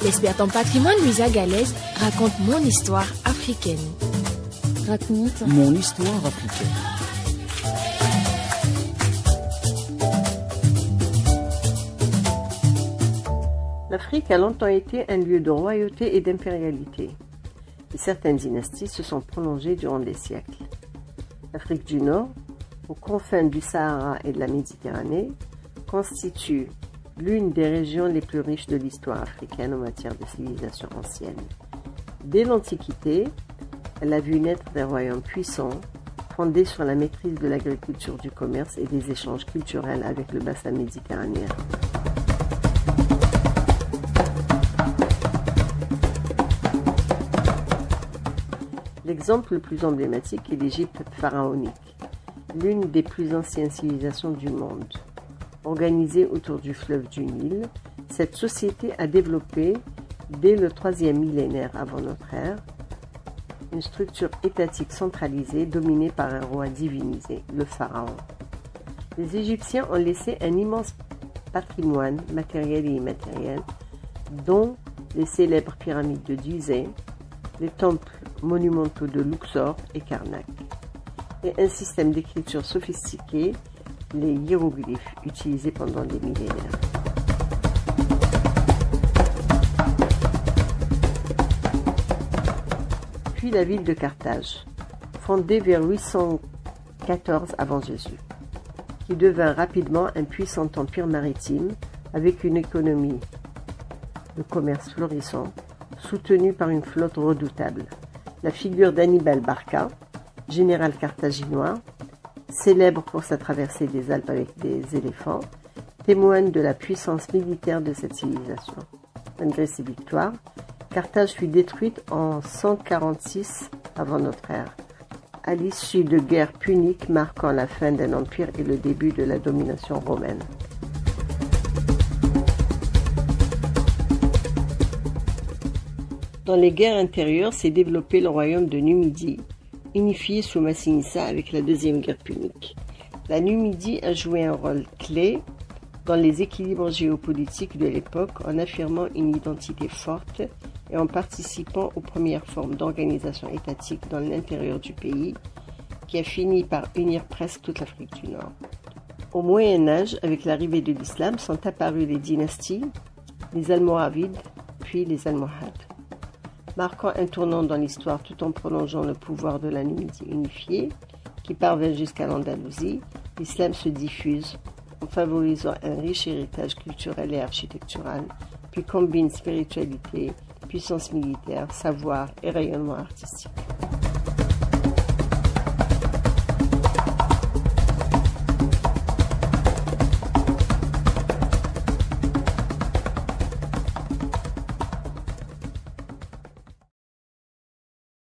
L'experte en patrimoine Luisa Galaise raconte mon histoire africaine. Raconte mon histoire africaine. L'Afrique a longtemps été un lieu de royauté et d'impérialité, et certaines dynasties se sont prolongées durant des siècles. L'Afrique du Nord, aux confins du Sahara et de la Méditerranée, constitue l'une des régions les plus riches de l'histoire africaine en matière de civilisation ancienne. Dès l'Antiquité, elle a vu naître des royaumes puissants, fondés sur la maîtrise de l'agriculture, du commerce et des échanges culturels avec le bassin méditerranéen. L'exemple le plus emblématique est l'Égypte pharaonique, l'une des plus anciennes civilisations du monde. Organisée autour du fleuve du Nil, cette société a développé, dès le 3e millénaire avant notre ère, une structure étatique centralisée dominée par un roi divinisé, le pharaon. Les Égyptiens ont laissé un immense patrimoine matériel et immatériel, dont les célèbres pyramides de Gizeh, les temples monumentaux de Luxor et Karnak, et un système d'écriture sophistiqué, les hiéroglyphes, utilisés pendant des millénaires. Puis la ville de Carthage, fondée vers 814 avant Jésus, qui devint rapidement un puissant empire maritime avec une économie de commerce florissant, soutenue par une flotte redoutable. La figure d'Hannibal Barca, général carthaginois, célèbre pour sa traversée des Alpes avec des éléphants, témoigne de la puissance militaire de cette civilisation. Malgré ses victoires, Carthage fut détruite en 146 avant notre ère, à l'issue de guerres puniques marquant la fin d'un empire et le début de la domination romaine. Dans les guerres intérieures s'est développé le royaume de Numidie, unifié sous Massinissa avec la deuxième guerre punique. La Numidie a joué un rôle clé dans les équilibres géopolitiques de l'époque en affirmant une identité forte et en participant aux premières formes d'organisation étatique dans l'intérieur du pays, qui a fini par unir presque toute l'Afrique du Nord. Au Moyen Âge, avec l'arrivée de l'islam, sont apparues les dynasties, les Almoravides, puis les Almohades, marquant un tournant dans l'histoire tout en prolongeant le pouvoir de la Numidie unifiée, qui parvint jusqu'à l'Andalousie. L'islam se diffuse en favorisant un riche héritage culturel et architectural, puis combine spiritualité, puissance militaire, savoir et rayonnement artistique.